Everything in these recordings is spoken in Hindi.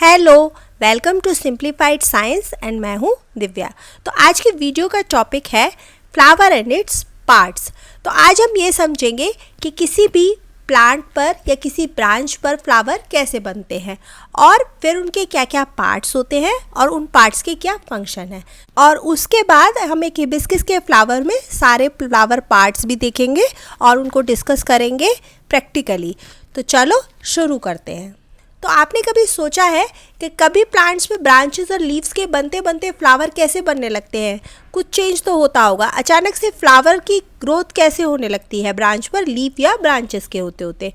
Hello, welcome to simplified science and मैं हूँ दिव्या। तो आज की वीडियो का टॉपिक है फ्लावर एंड इट्स पार्ट्स। तो आज हम ये समझेंगे कि किसी भी प्लांट पर या किसी ब्रांच पर फ्लावर कैसे बनते हैं और फिर उनके क्या क्या पार्ट्स होते हैं और उन पार्ट्स के क्या फंक्शन है। और उसके बाद हम एक हिबिस्कस के फ्लावर में सारे फ्लावर पार्ट्स भी देखेंगे और उनको डिस्कस करेंगे प्रैक्टिकली। तो चलो शुरू करते हैं। तो आपने कभी सोचा है कि कभी प्लांट्स में ब्रांचेस और लीव्स के बनते बनते फ्लावर कैसे बनने लगते हैं? कुछ चेंज तो होता होगा। अचानक से फ्लावर की ग्रोथ कैसे होने लगती है ब्रांच पर, लीफ या ब्रांचेस के होते होते।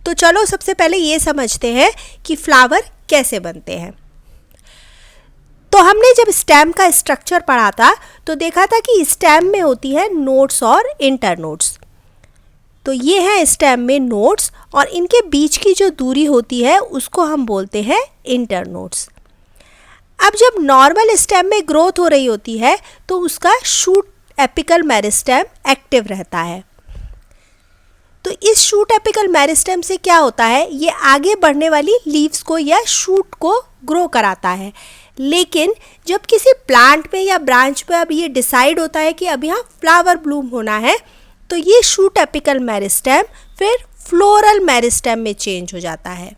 तो चलो सबसे पहले ये समझते हैं कि फ्लावर कैसे बनते हैं। तो हमने जब स्टेम का स्ट्रक्चर पढ़ा था तो देखा था कि स्टेम में होती है नोड्स और इंटरनोड्स। तो ये है स्टेम में नोड्स और इनके बीच की जो दूरी होती है उसको हम बोलते हैं इंटरनोड्स। अब जब नॉर्मल स्टेम में ग्रोथ हो रही होती है तो उसका शूट एपिकल मेरिस्टेम एक्टिव रहता है। तो इस शूट एपिकल मेरिस्टेम से क्या होता है, ये आगे बढ़ने वाली लीव्स को या शूट को ग्रो कराता है। लेकिन जब किसी प्लांट में या ब्रांच पे अब ये डिसाइड होता है कि अब यहाँ फ्लावर ब्लूम होना है तो ये शूट एपिकल मेरिस्टेम फिर फ्लोरल मेरिस्टेम में चेंज हो जाता है।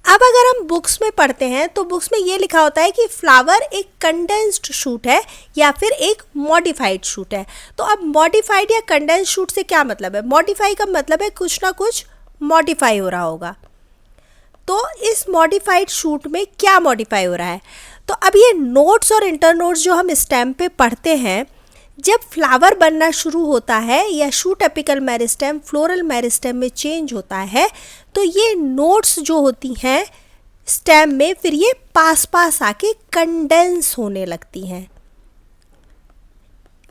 अब अगर हम बुक्स में पढ़ते हैं तो बुक्स में ये लिखा होता है कि फ्लावर एक कंडेंस्ड शूट है या फिर एक मॉडिफाइड शूट है। तो अब मॉडिफाइड या कंडेंस्ड शूट से क्या मतलब है? मॉडिफाई का मतलब है कुछ ना कुछ मॉडिफाई हो रहा होगा। तो इस मॉडिफाइड शूट में क्या मॉडिफाई हो रहा है? तो अब ये नोड्स और इंटरनोड्स जो हम स्टेम पे पढ़ते हैं, जब फ्लावर बनना शुरू होता है या shoot apical meristem floral meristem में चेंज होता है तो ये नोड्स जो होती हैं स्टेम में फिर ये पास पास आके कंडेंस होने लगती हैं।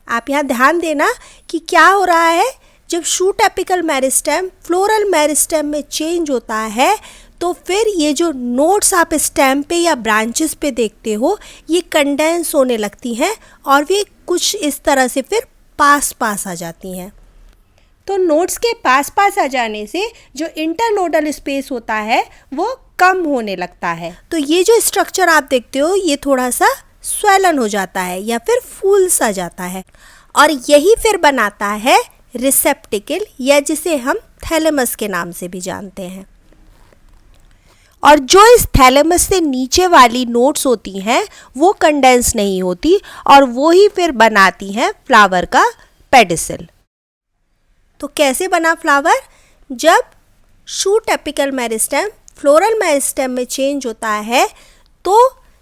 आप यहाँ ध्यान देना कि क्या हो रहा है, जब shoot apical meristem floral meristem में चेंज होता है तो फिर ये जो नोड्स आप स्टेम पे या ब्रांचेस पे देखते हो ये कंडेंस होने लगती हैं और वे कुछ इस तरह से फिर पास पास आ जाती हैं। तो नोड्स के पास पास आ जाने से जो इंटरनोडल स्पेस होता है वो कम होने लगता है। तो ये जो स्ट्रक्चर आप देखते हो ये थोड़ा सा स्वेलन हो जाता है या फिर फूल सा जाता है और यही फिर बनाता है रिसेप्टिकल या जिसे हम थैलेमस के नाम से भी जानते हैं। और जो इस थैलेमस से नीचे वाली नोड्स होती हैं वो कंडेंस नहीं होती और वो ही फिर बनाती हैं फ्लावर का पेडिसल। तो कैसे बना फ्लावर? जब shoot apical meristem floral meristem में चेंज होता है तो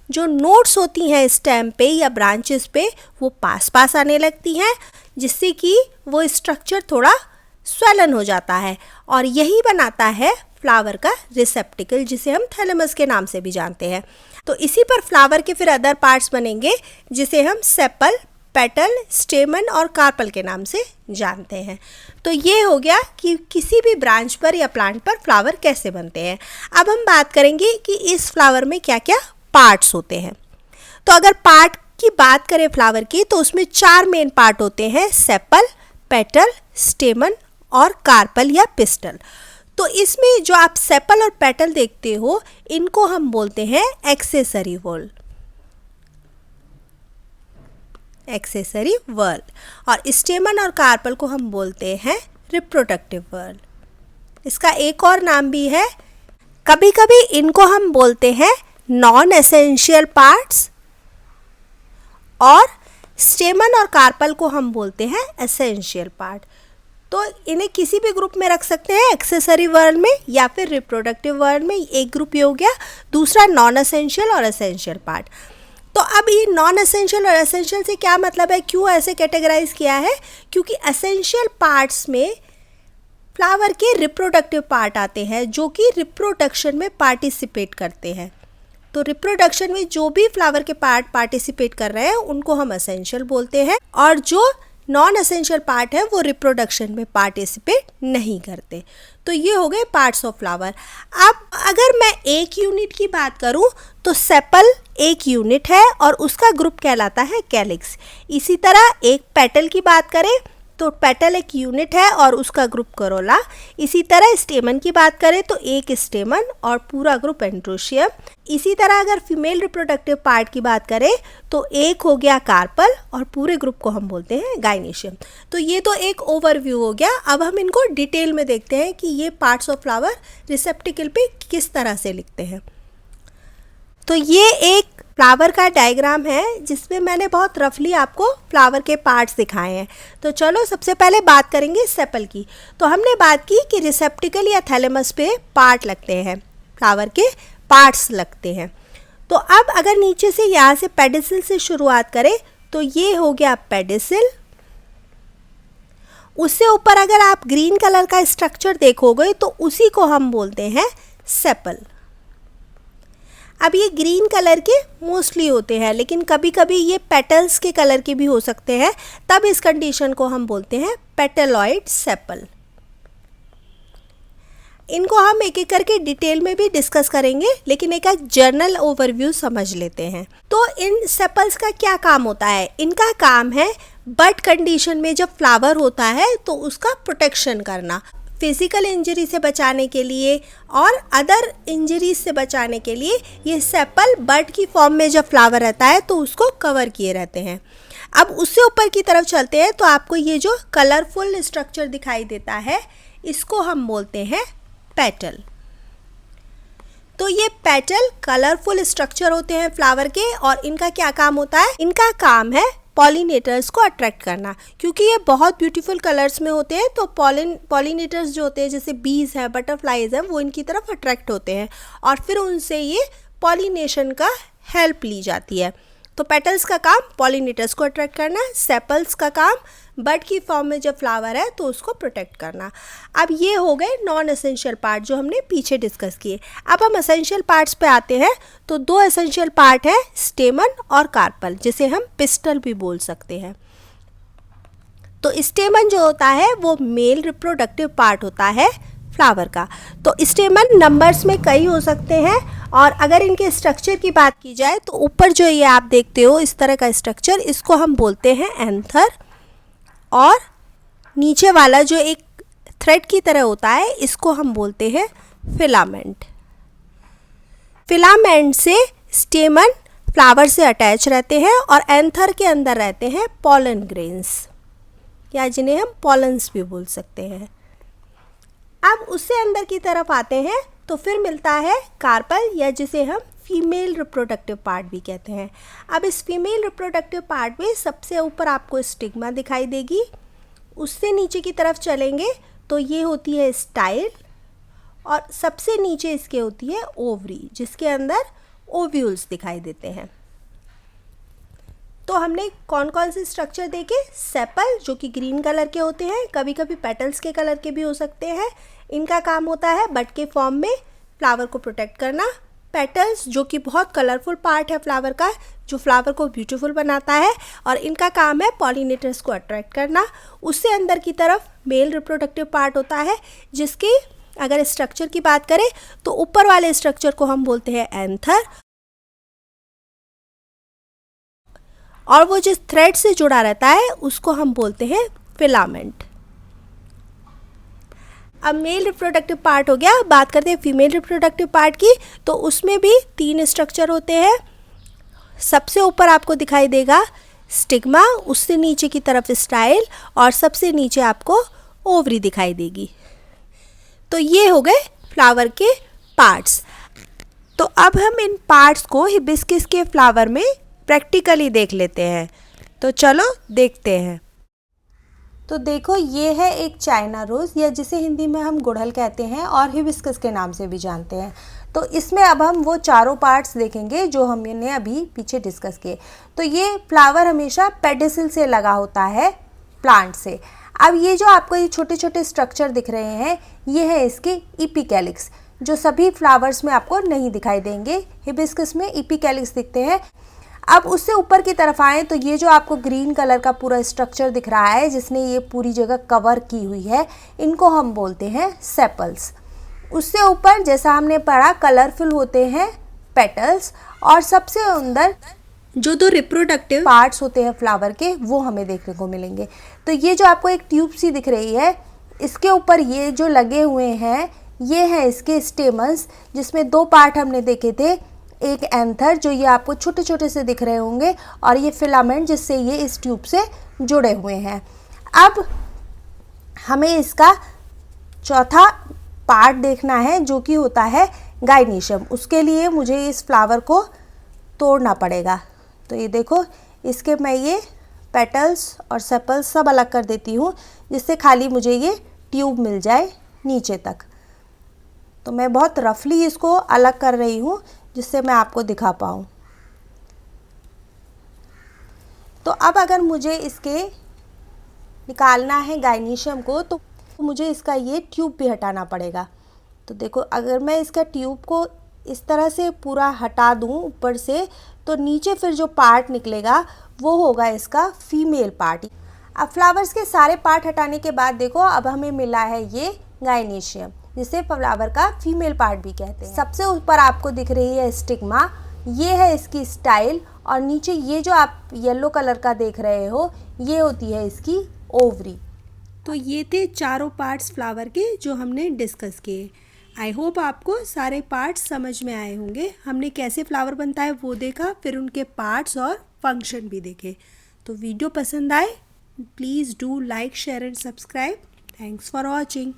जो नोड्स होती हैं स्टेम पे या ब्रांचेस पे वो पास पास आने लगती हैं जिससे कि वो स्ट्रक्चर थोड़ा स्वेलन हो जाता है और यही बनाता है फ्लावर का रिसेप्टिकल जिसे हम थैलेमस के नाम से भी जानते हैं। तो इसी पर फ्लावर के फिर अदर पार्ट्स बनेंगे जिसे हम सेपल, पेटल, स्टेमन और कार्पल के नाम से जानते हैं। तो ये हो गया कि किसी भी ब्रांच पर या प्लांट पर फ्लावर कैसे बनते हैं। अब हम बात करेंगे कि इस फ्लावर में क्या क्या पार्ट्स होते हैं। तो अगर पार्ट की बात करें फ्लावर की तो उसमें 4 मेन पार्ट होते हैं, सेपल, पेटल, स्टेमन और कार्पल या पिस्टल। तो इसमें जो आप सेपल और पेटल देखते हो इनको हम बोलते हैं एक्सेसरी वॉल, एक्सेसरी वर्ल, और स्टेमन और कार्पल को हम बोलते हैं रिप्रोडक्टिव वर्ल। इसका एक और नाम भी है, कभी कभी इनको हम बोलते हैं नॉन एसेंशियल पार्ट्स और स्टेमन और कार्पल को हम बोलते हैं एसेंशियल पार्ट। तो इन्हें किसी भी ग्रुप में रख सकते हैं, एक्सेसरी वर्ल्ड में या फिर रिप्रोडक्टिव वर्ल्ड में। एक ग्रुप ये हो गया, दूसरा नॉन एसेंशियल और एसेंशियल पार्ट। तो अब ये नॉन एसेंशियल और एसेंशियल से क्या मतलब है, क्यों ऐसे कैटेगराइज किया है? क्योंकि एसेंशियल पार्ट्स में फ्लावर के रिप्रोडक्टिव पार्ट आते हैं जो कि रिप्रोडक्शन में पार्टिसिपेट करते हैं। तो रिप्रोडक्शन में जो भी फ्लावर के पार्ट पार्टिसिपेट कर रहे हैं उनको हम एसेंशियल बोलते हैं और जो नॉन एसेंशियल पार्ट है वो रिप्रोडक्शन में पार्टिसिपेट नहीं करते। तो ये हो गए पार्ट्स ऑफ फ्लावर। अब अगर मैं एक यूनिट की बात करूं तो सेपल एक यूनिट है और उसका ग्रुप कहलाता है कैलिक्स। इसी तरह एक पेटल की बात करें तो पेटल एक यूनिट है और उसका ग्रुप करोला। इसी तरह स्टेमन की बात करें तो एक स्टेमन और पूरा ग्रुप एंड्रोशियम। इसी तरह अगर फीमेल रिप्रोडक्टिव पार्ट की बात करें तो एक हो गया कार्पल और पूरे ग्रुप को हम बोलते हैं गाइनेशियम। तो ये तो एक ओवरव्यू हो गया। अब हम इनको डिटेल में देखते हैं कि ये पार्ट्स ऑफ फ्लावर रिसेप्टिकल पे किस तरह से लिखते हैं। तो ये एक फ्लावर का डायग्राम है जिसमें मैंने बहुत रफली आपको फ्लावर के पार्ट्स दिखाए हैं। तो चलो सबसे पहले बात करेंगे सेपल की। तो हमने बात की कि रिसेप्टिकल या थैलेमस पे पार्ट लगते हैं, फ्लावर के पार्ट्स लगते हैं। तो अब अगर नीचे से यहाँ से पेडिसिल से शुरुआत करें तो ये हो गया पेडिसिल। उससे ऊपर अगर आप ग्रीन कलर का स्ट्रक्चर देखोगे तो उसी को हम बोलते हैं सेपल। अब ये ग्रीन कलर के मोस्टली होते हैं, लेकिन कभी कभी ये पेटल्स के कलर के भी हो सकते हैं, तब इस कंडीशन को हम बोलते हैं पेटलॉइड सेपल। इनको हम एक एक करके डिटेल में भी डिस्कस करेंगे, लेकिन एक जनरल ओवरव्यू समझ लेते हैं। तो इन सेपल्स का क्या काम होता है? इनका काम है बड कंडीशन में जब फ्लावर होता है तो उसका प्रोटेक्शन करना, फिजिकल इंजरी से बचाने के लिए और अदर इंजरीज से बचाने के लिए ये सेपल बड की फॉर्म में जब फ्लावर रहता है तो उसको कवर किए रहते हैं। अब उससे ऊपर की तरफ चलते हैं तो आपको ये जो कलरफुल स्ट्रक्चर दिखाई देता है इसको हम बोलते हैं पेटल। तो ये पेटल कलरफुल स्ट्रक्चर होते हैं फ्लावर के और इनका क्या काम होता है? इनका काम है पॉलिनेटर्स को अट्रैक्ट करना, क्योंकि ये बहुत ब्यूटीफुल कलर्स में होते हैं। तो पॉलिनेटर्स जो होते हैं जैसे बीज है, बटरफ्लाइज है, वो इनकी तरफ अट्रैक्ट होते हैं और फिर उनसे ये पॉलिनेशन का हेल्प ली जाती है। तो पेटल्स का काम पॉलिनेटर्स को अट्रैक्ट करना, सेपल्स का काम बड की फॉर्म में जब फ्लावर है तो उसको प्रोटेक्ट करना। अब ये हो गए नॉन एसेंशियल पार्ट जो हमने पीछे डिस्कस किए। अब हम एसेंशियल पार्ट्स पे आते हैं। तो दो एसेंशियल पार्ट है, स्टेमन और कार्पल, जिसे हम पिस्टल भी बोल सकते हैं। तो स्टेमन जो होता है वो मेल रिप्रोडक्टिव पार्ट होता है फ्लावर का। तो स्टेमन नंबर्स में कई हो सकते हैं और अगर इनके स्ट्रक्चर की बात की जाए तो ऊपर जो ये आप देखते हो इस तरह का स्ट्रक्चर, इसको हम बोलते हैं एंथर, और नीचे वाला जो एक थ्रेड की तरह होता है इसको हम बोलते हैं फिलामेंट। फिलामेंट से स्टेमन फ्लावर से अटैच रहते हैं और एंथर के अंदर रहते हैं पॉलन ग्रेन्स, या जिन्हें हम पॉलन्स भी बोल सकते हैं। अब उससे अंदर की तरफ आते हैं तो फिर मिलता है कार्पल, या जिसे हम फीमेल रिप्रोडक्टिव पार्ट भी कहते हैं। अब इस फीमेल रिप्रोडक्टिव पार्ट में सबसे ऊपर आपको स्टिग्मा दिखाई देगी। उससे नीचे की तरफ चलेंगे तो ये होती है स्टाइल, और सबसे नीचे इसके होती है ओवरी, जिसके अंदर ओव्यूल्स दिखाई देते हैं। तो हमने कौन कौन से स्ट्रक्चर देखे? सेपल जो कि ग्रीन कलर के होते हैं, कभी कभी पेटल्स के कलर के भी हो सकते हैं। इनका काम होता है बड के फॉर्म में फ्लावर को प्रोटेक्ट करना। पेटल्स जो कि बहुत कलरफुल पार्ट है फ्लावर का, जो फ्लावर को ब्यूटीफुल बनाता है, और इनका काम है पॉलिनेटर्स को अट्रैक्ट करना। उससे अंदर की तरफ मेल रिप्रोडक्टिव पार्ट होता है, जिसके अगर स्ट्रक्चर की बात करें तो ऊपर वाले स्ट्रक्चर को हम बोलते हैं एंथर, और वो जिस थ्रेड से जुड़ा रहता है उसको हम बोलते हैं फिलामेंट। अब मेल रिप्रोडक्टिव पार्ट हो गया। बात करते हैं फीमेल रिप्रोडक्टिव पार्ट की। तो उसमें भी 3 स्ट्रक्चर होते हैं। सबसे ऊपर आपको दिखाई देगा स्टिग्मा, उससे नीचे की तरफ स्टाइल, और सबसे नीचे आपको ओवरी दिखाई देगी। तो ये हो गए फ्लावर के पार्ट्स। तो अब हम इन पार्ट्स को हिबिस्कस के फ्लावर में प्रैक्टिकली देख लेते हैं। तो चलो देखते हैं। तो देखो, ये है एक चाइना रोज़, या जिसे हिंदी में हम गुड़हल कहते हैं और हिबिस्कस के नाम से भी जानते हैं। तो इसमें अब हम वो चारों पार्ट्स देखेंगे जो हमने अभी पीछे डिस्कस किए। तो ये फ्लावर हमेशा पेडिसिल से लगा होता है प्लांट से। अब ये जो आपको ये छोटे छोटे स्ट्रक्चर दिख रहे हैं, ये है इसके इपिकैलिक्स, जो सभी फ्लावर्स में आपको नहीं दिखाई देंगे। हिबिस्कस में इपिकैलिक्स दिखते हैं। अब उससे ऊपर की तरफ आए तो ये जो आपको ग्रीन कलर का पूरा स्ट्रक्चर दिख रहा है, जिसने ये पूरी जगह कवर की हुई है, इनको हम बोलते हैं सेपल्स। उससे ऊपर जैसा हमने पढ़ा कलरफुल होते हैं पेटल्स, और सबसे अंदर जो 2 रिप्रोडक्टिव पार्ट्स होते हैं फ्लावर के वो हमें देखने को मिलेंगे। तो ये जो आपको एक ट्यूब सी दिख रही है, इसके ऊपर ये जो लगे हुए हैं ये हैं इसके स्टेमन्स, जिसमें 2 पार्ट हमने देखे थे। एक एंथर जो ये आपको छोटे छोटे से दिख रहे होंगे, और ये फिलामेंट जिससे ये इस ट्यूब से जुड़े हुए हैं। अब हमें इसका चौथा पार्ट देखना है जो कि होता है गाइनीशियम। उसके लिए मुझे इस फ्लावर को तोड़ना पड़ेगा। तो ये देखो, इसके मैं ये पेटल्स और सेपल्स सब अलग कर देती हूँ, जिससे खाली मुझे ये ट्यूब मिल जाए नीचे तक। तो मैं बहुत रफली इसको अलग कर रही हूँ, जिससे मैं आपको दिखा पाऊँ। तो अब अगर मुझे इसके निकालना है गाइनीशियम को, तो मुझे इसका ये ट्यूब भी हटाना पड़ेगा। तो देखो, अगर मैं इसका ट्यूब को इस तरह से पूरा हटा दूँ ऊपर से, तो नीचे फिर जो पार्ट निकलेगा वो होगा इसका फीमेल पार्ट। अब फ्लावर्स के सारे पार्ट हटाने के बाद देखो, अब हमें मिला है ये गाइनीशियम, जिसे फ्लावर का फीमेल पार्ट भी कहते हैं। सबसे ऊपर आपको दिख रही है स्टिग्मा, ये है इसकी स्टाइल, और नीचे ये जो आप येलो कलर का देख रहे हो ये होती है इसकी ओवरी। तो ये थे चारों पार्ट्स फ्लावर के जो हमने डिस्कस किए। आई होप आपको सारे पार्ट्स समझ में आए होंगे। हमने कैसे फ्लावर बनता है वो देखा, फिर उनके पार्ट्स और फंक्शन भी देखे। तो वीडियो पसंद आए, please do like, share and subscribe. Thanks for watching.